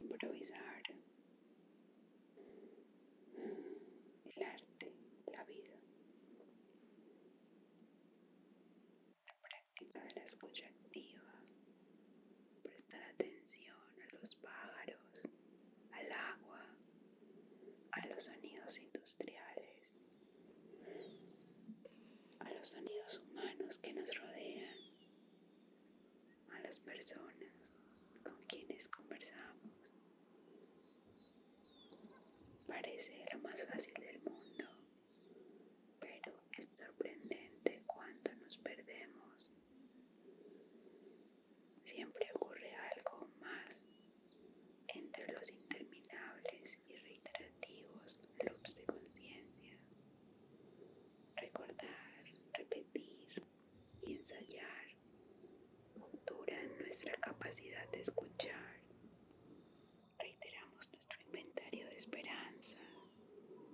improvisar, el arte, la vida, la práctica de la escucha activa, prestar atención a los pájaros, al agua, a los sonidos industriales, a los sonidos humanos que nos rodean, a las personas con quienes conversamos. Parece lo más fácil del mundo, pero es sorprendente cuando nos perdemos. Siempre ocurre algo más entre los interminables y reiterativos loops de conciencia. Recordar, repetir y ensayar obturan nuestra capacidad de escuchar. Reiteramos nuestro inventario de esperanzas,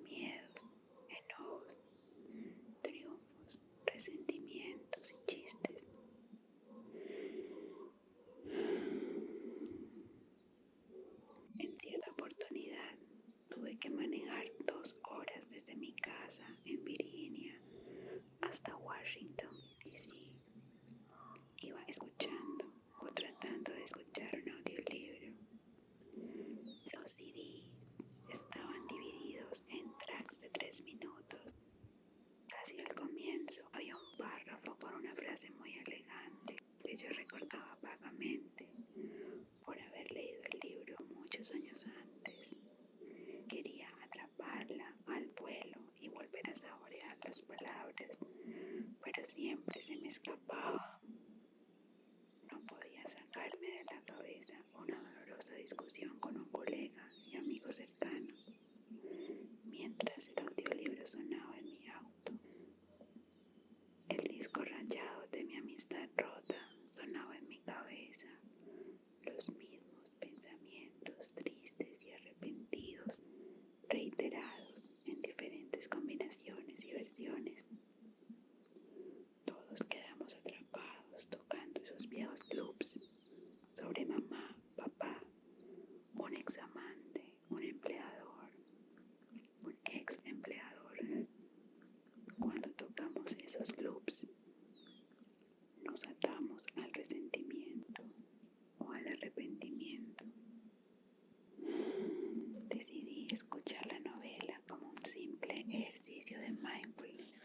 miedos, enojos, triunfos, resentimientos y chistes. En cierta oportunidad tuve que manejar 2 horas desde mi casa en Virginia hasta Washington, D.C. Iba escuchando o tratando de escuchar un audiolibro. Los CDs estaban divididos en tracks de 3 minutos. Casi al comienzo había un párrafo con una frase muy elegante que yo recordaba vagamente por haber leído el libro muchos años antes. Quería atraparla al vuelo y volver a saborear las palabras, pero siempre se me escapaba. No podía sacarme de la cabeza una dolorosa discusión con un colega y amigo cercano, mientras el audiolibro sonaba en mi auto. El disco rayado de mi amistad rota sonaba en mi cabeza. Los mismos pensamientos tristes y arrepentidos, reiterados en diferentes combinaciones y versiones. Todos quedamos atrapados tocando esos viejos loops sobre mamá, papá, un ex amante, un empleador, un ex empleador. Cuando tocamos esos loops, nos atamos al resentimiento o al arrepentimiento. Decidí escuchar la novela como un simple ejercicio de mindfulness.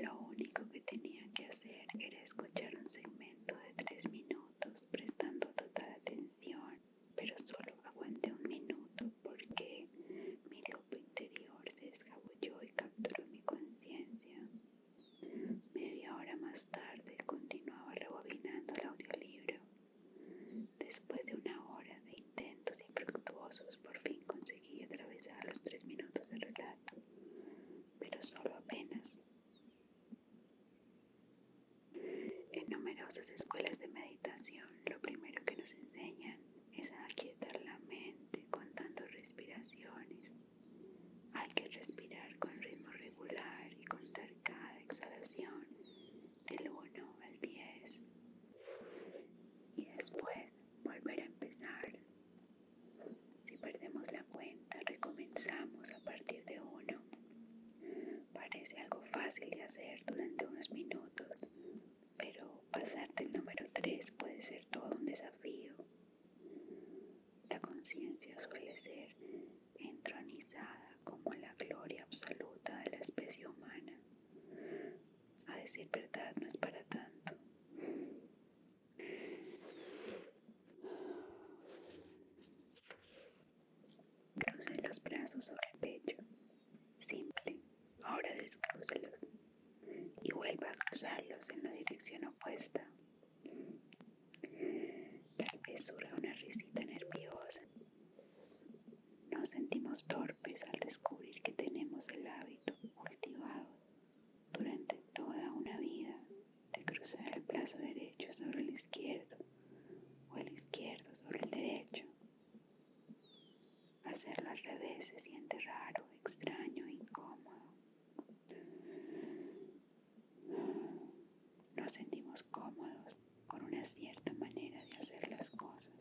Lo único que tenía que hacer era escuchar un segmento de 3 minutos prestando total atención, pero solo aguanté 1 minuto porque mi loop interior se escabulló y capturó mi conciencia. Media hora más tarde continuaba rebobinando el audiolibro. Después de 1 hora de intentos infructuosos, por fin conseguí atravesar los 3 minutos de relato, pero solo apenas. En numerosas escuelas de meditación, lo primero que nos enseñan es a aquietar la mente contando respiraciones. Hay que respirar con ritmo regular y contar cada exhalación del 1 al 10. Y después volver a empezar. Si perdemos la cuenta, recomenzamos a partir de 1. Parece algo fácil de hacer durante unos minutos, pero pasar del número 3 puede ser todo un desafío. La conciencia suele ser entronizada como la gloria absoluta de la especie humana. A decir verdad, no es para tanto. Cruce los brazos sobre el pecho. Simple. Ahora descrúcelos y vuelva a cruzarlos en la dirección opuesta. Tal vez surja una risita nerviosa. Nos sentimos torpes al descubrir que tenemos el hábito cultivado durante toda una vida de cruzar el brazo derecho sobre el izquierdo o el izquierdo sobre el derecho. Hacerlo al revés se siente raro, extraño e incómodo. Nos sentimos cómodos con una cierta manera de hacer las cosas.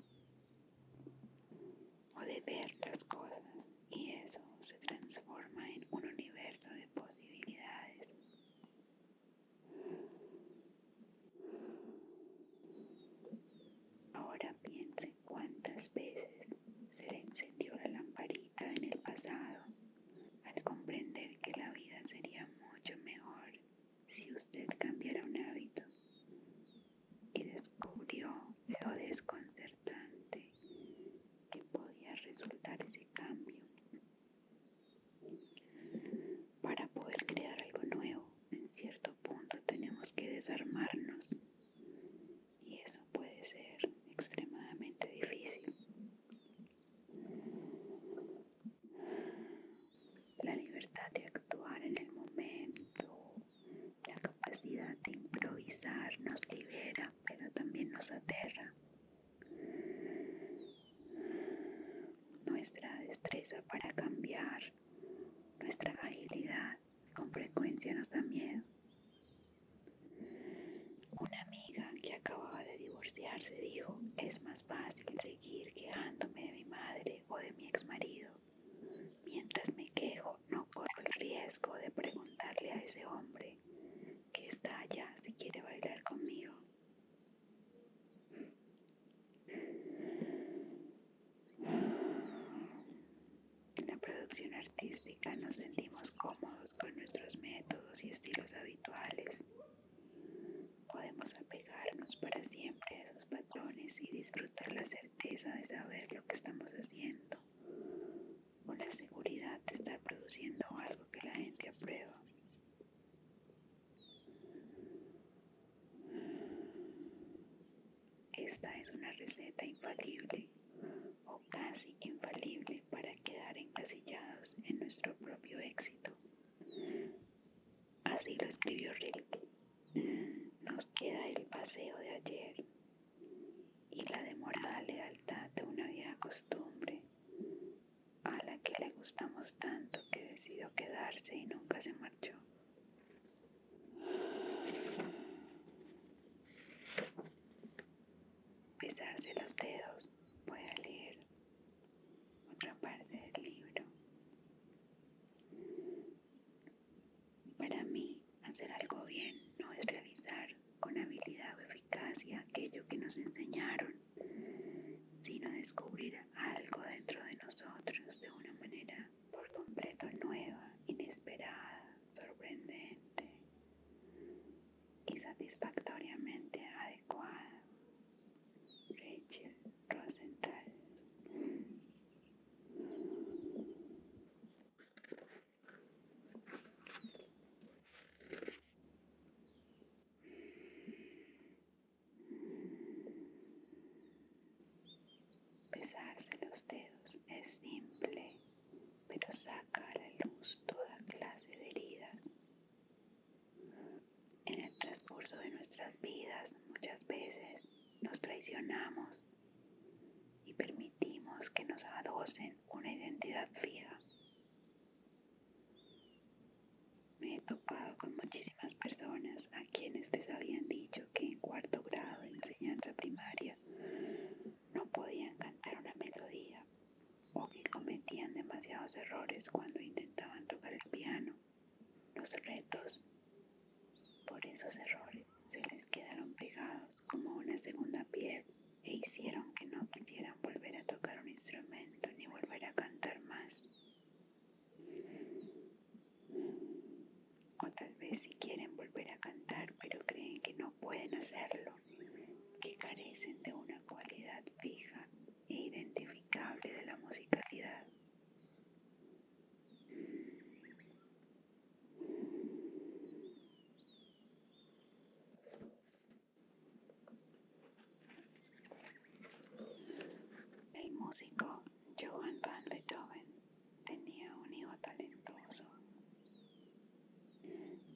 naturaleza para cambiar. Nuestra agilidad con frecuencia nos da miedo. Una amiga que acababa de divorciarse dijo: es más fácil seguir quejándome de mi madre o de mi exmarido. Mientras me quejo, no corro el riesgo de preguntarle a ese hombre que está allá si quiere bailar conmigo. En la producción artística nos sentimos cómodos con nuestros métodos y estilos habituales. Podemos apegarnos para siempre a esos patrones y disfrutar la certeza de saber lo que estamos haciendo, o la seguridad de estar produciendo algo que la gente aprueba. Esta es una receta infalible, o casi infalible, para quedar encasillados en nuestro propio éxito. Así lo escribió Rilke. Nos queda el paseo de ayer y la demorada lealtad de una vieja costumbre a la que le gustamos tanto que decidió quedarse y nunca se marchó. Besarse los dedos. Voy a leer otra parte del libro. Para mí, hacer algo bien no es realizar con habilidad o eficacia aquello que nos enseñaron, sino descubrir algo dentro de nosotros de una manera por completo nueva, inesperada, sorprendente y satisfactoriamente adecuada. Rachel Rosenthal. Besarse los dedos es simple, pero saca a la luz toda clase de heridas. En el transcurso de nuestras vidas, muchas veces nos traicionamos y permitimos que nos adosen una identidad fija. Me he topado con muchísimas personas a quienes les habían dicho que en cuarto grado de enseñanza primaria no podían cantar una melodía o que cometían demasiados errores cuando intentaban tocar el piano. Los retos por esos errores se les quedaron pegados como una segunda piel e hicieron que no quisieran volver a tocar un instrumento ni volver a cantar más. O tal vez si quieren volver a cantar pero creen que no pueden hacerlo, que carecen de una cualidad fija e identificable de la musicalidad. El músico Johann van Beethoven tenía un hijo talentoso.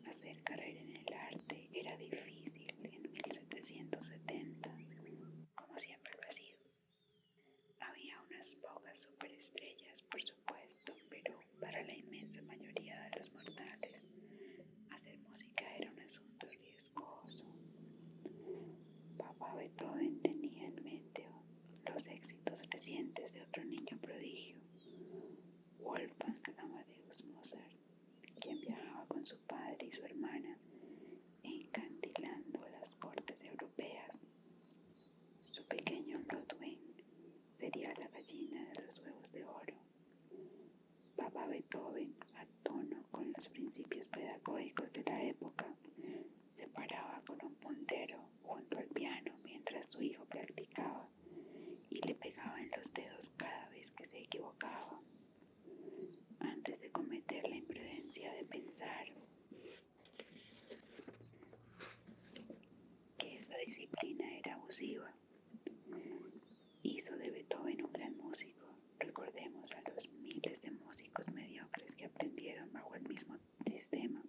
Hacer carrera en el arte era difícil en 1770, como siempre lo ha sido. Había unas pocas superestrellas, por supuesto, pero para la inmensa mayoría de los mortales, hacer música era un asunto riesgoso. Papá Beethoven tenía en mente los éxitos recientes de otro niño prodigio, Wolfgang Amadeus Mozart, quien viajaba con su padre y su hermana, encandilando las cortes europeas. Su pequeño Ludwig sería la gallina de los huevos de oro. Papá Beethoven, a tono con los principios pedagógicos de la época, se paraba con un puntero junto al piano mientras su hijo practicaba y le pegaba en los dedos cada vez que se equivocaba. Antes de cometer la imprudencia de pensar que esa disciplina era abusiva, hizo de Beethoven un gran músico. Recordemos a los miles de músicos mediocres que aprendieron bajo el mismo sistema,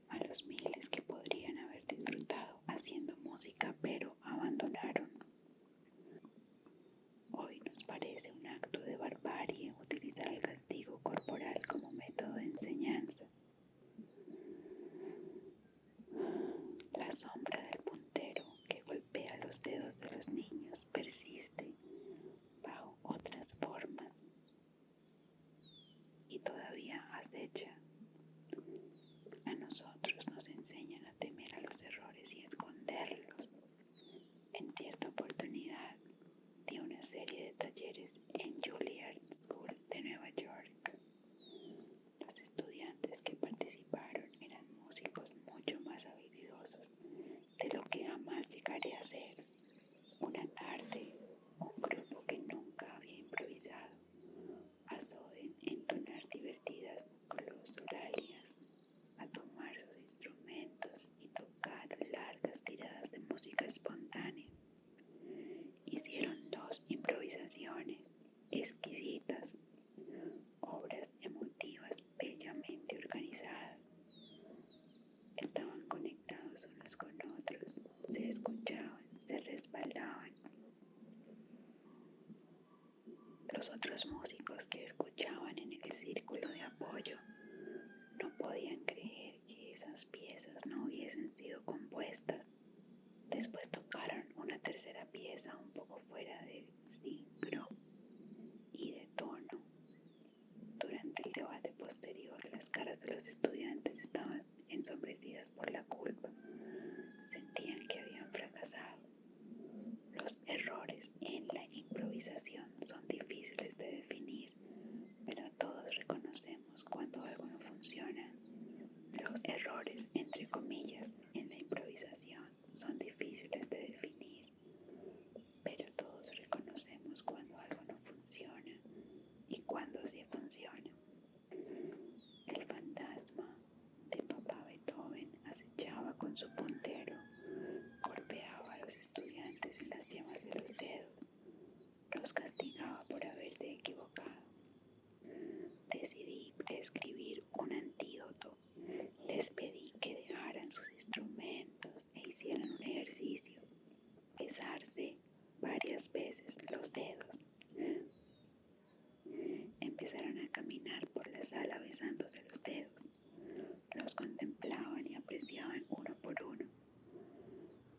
a los miles que podrían haber disfrutado haciendo música pero abandonaron. Hoy nos parece un acto de barbarie Los otros músicos que escuchaban en el círculo de apoyo no podían creer que esas piezas no hubiesen sido compuestas. Después tocaron una tercera pieza un poco fuera de sincro y de tono. Durante el debate posterior, las caras de los estudiantes estaban ensombrecidas por la culpa. Sentían que habían fracasado. Los errores en la improvisación son difíciles de definir, pero todos reconocemos cuando algo no funciona. Los errores, entre comillas, en la improvisación son difíciles de definir, pero todos reconocemos cuando algo no funciona y cuando sí funciona. El fantasma de papá Beethoven acechaba con su puntero, golpeaba a los estudiantes en las yemas de los dedos, los castigaba por haberse equivocado. Decidí prescribir un antídoto. Les pedí que dejaran sus instrumentos e hicieran un ejercicio: besarse varias veces los dedos. Empezaron a caminar por la sala besándose los dedos. Los contemplaban y apreciaban uno por uno.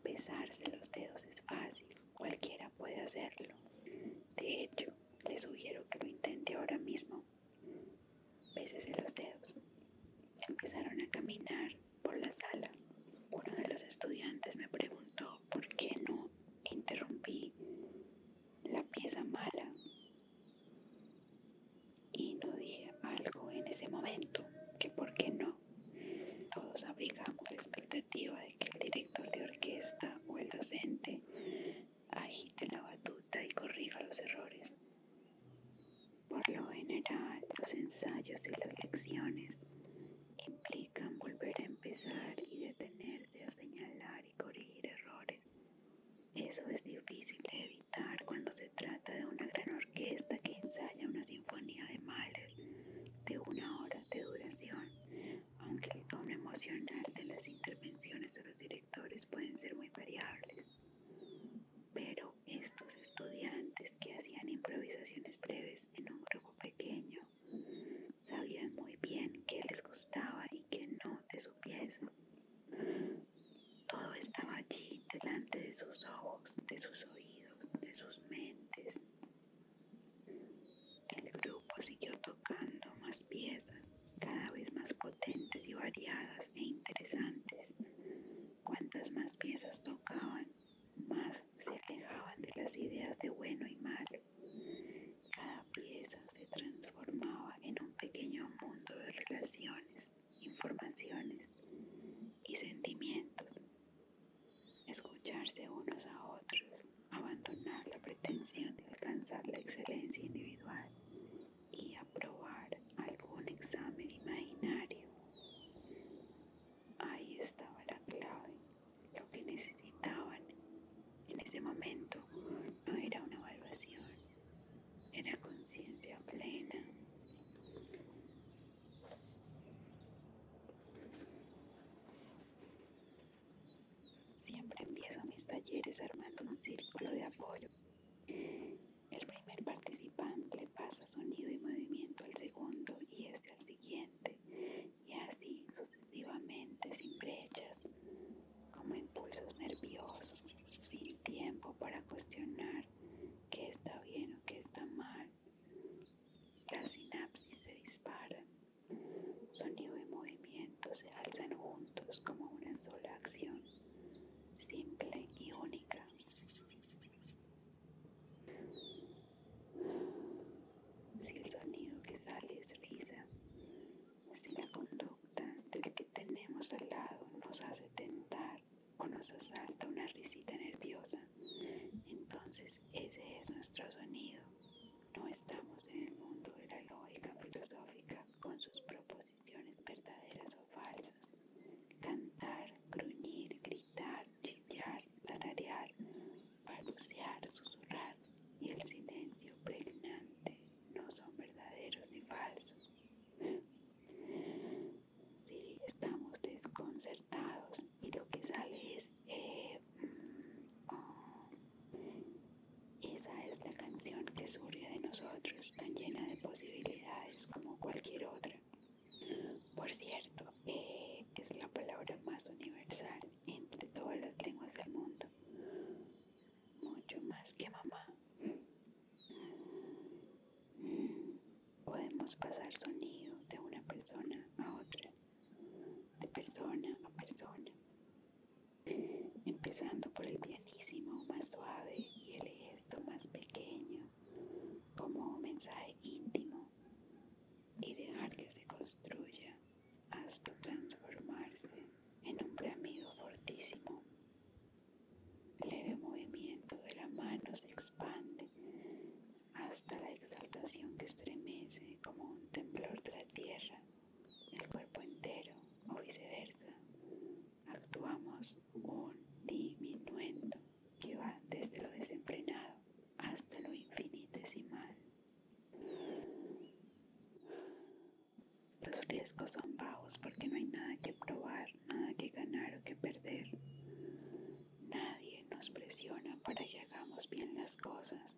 Besarse los dedos es fácil, cualquiera puede hacerlo. De hecho, les sugiero que lo intente ahora mismo. Bésese los dedos. Empezaron a caminar por la sala. Uno de los estudiantes me preguntó por qué no interrumpí la pieza mala y no dije algo en ese momento, que por qué no. Todos abrigamos la expectativa de que el director de orquesta o el docente agite la batuta y corrija los errores. Por lo general, los ensayos y las lecciones implican volver a empezar y detenerse a señalar y corregir errores. Eso es difícil de evitar cuando se trata de una gran orquesta que ensaya una sinfonía de Mahler de 1 hora de duración, aunque el tono emocional de las intervenciones de los directores pueden ser muy variables. Pero estos estudiantes que hacían improvisaciones breves en un grupo pequeño sabían muy bien qué les gustaba y qué no de su pieza. Todo estaba allí delante de sus ojos, de sus oídos, de sus mentes. El grupo siguió tocando más piezas, cada vez más potentes y variadas e interesantes. Cuantas más piezas tocaban, más se alejaban de las ideas de bueno y malo. Cada pieza se transformaba en un pequeño mundo de relaciones, informaciones y sentimientos. Escucharse unos a otros, abandonar la pretensión de alcanzar la excelencia individual y aprobar algún examen imaginario. Ahí estaba la clave. Lo que necesitaban en ese momento no era una evaluación, era conciencia plena. Siempre empiezo mis talleres armando un círculo de apoyo. El primer participante le pasa sonido y movimiento al segundo y este al siguiente, y así sucesivamente, sin brechas, como impulsos nerviosos, sin tiempo para cuestionar qué está bien o qué está mal. Las sinapsis se disparan, sonido y movimiento se alzan juntos como una sola acción, simple y única. Si el sonido que sale es risa, si la conducta del que tenemos al lado nos hace tentar o nos asalta una risita nerviosa, entonces ese es nuestro sonido. No estamos en el mundo de la lógica filosófica con sus proposiciones verdaderas o falsas. Cantar, gruñir, gritar, chillar, tararear, balbucear, susurrar y el silencio pregnante no son verdaderos ni falsos. Si estamos desconcertados y lo que sale es esa es la canción que surge de nosotros. empezando por el pianísimo más suave y el gesto más pequeño, como un mensaje íntimo, y dejar que se construya hasta transformarse en un bramido fortísimo. El leve movimiento de la mano se expande hasta la exaltación que estremece como un temblor de la tierra, el cuerpo entero o viceversa. Actuamos un diminuendo que va desde lo desenfrenado hasta lo infinitesimal. Los riesgos son bajos porque no hay nada que probar, nada que ganar o que perder. Nadie nos presiona para que hagamos bien las cosas.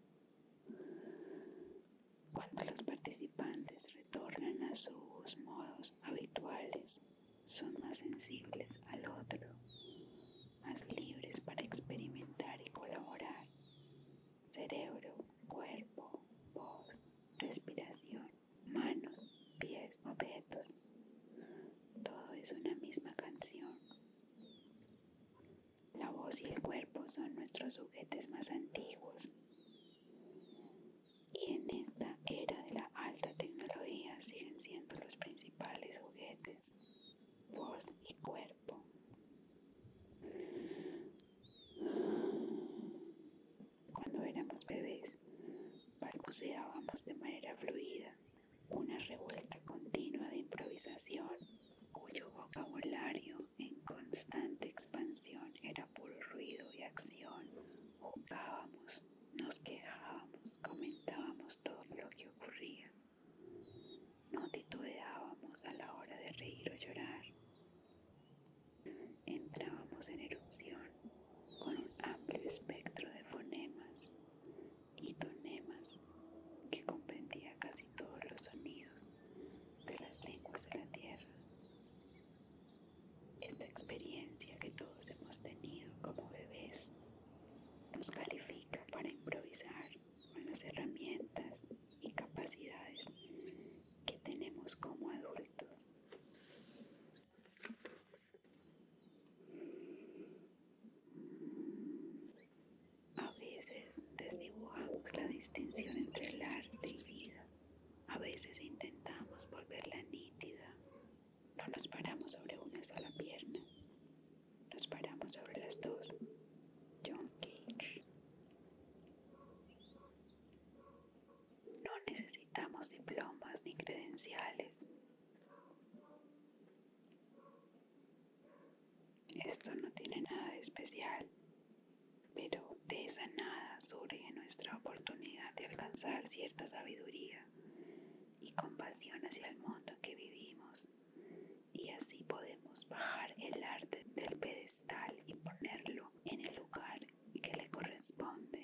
Cuando los participantes retornan a sus modos habituales, son más sensibles al otro, más libres para experimentar y colaborar. Cerebro, cuerpo, voz, respiración, manos, pies, objetos, todo es una misma canción. La voz y el cuerpo son nuestros juguetes más antiguos. Y en esta era de la alta tecnología siguen siendo los principales juguetes, voz y cuerpo. Cuando éramos bebés, balbuceábamos de manera fluida, una revuelta continua de improvisación, cuyo vocabulario en constante expansión era puro ruido y acción. Jugábamos, nos quejábamos, comentábamos todo lo que ocurría. No titubeábamos a la hora de reír o llorar. Entrábamos en erupción con un amplio espectro de fonemas y tonemas que comprendía casi todos los sonidos de las lenguas de la tierra. Esta experiencia que todos hemos tenido como bebés nos califica para improvisar con las herramientas y capacidades que tenemos como adultos. A veces desdibujamos la distinción entre el arte y vida. A veces intentamos volverla nítida. No nos paramos sobre una sola pierna. Nos paramos sobre las dos. John Cage. No necesitamos diplomas ni credenciales. Esto no tiene nada de especial, pero de esa nada surge nuestra oportunidad de alcanzar cierta sabiduría y compasión hacia el mundo en que vivimos, y así podemos bajar el arte del pedestal y ponerlo en el lugar que le corresponde.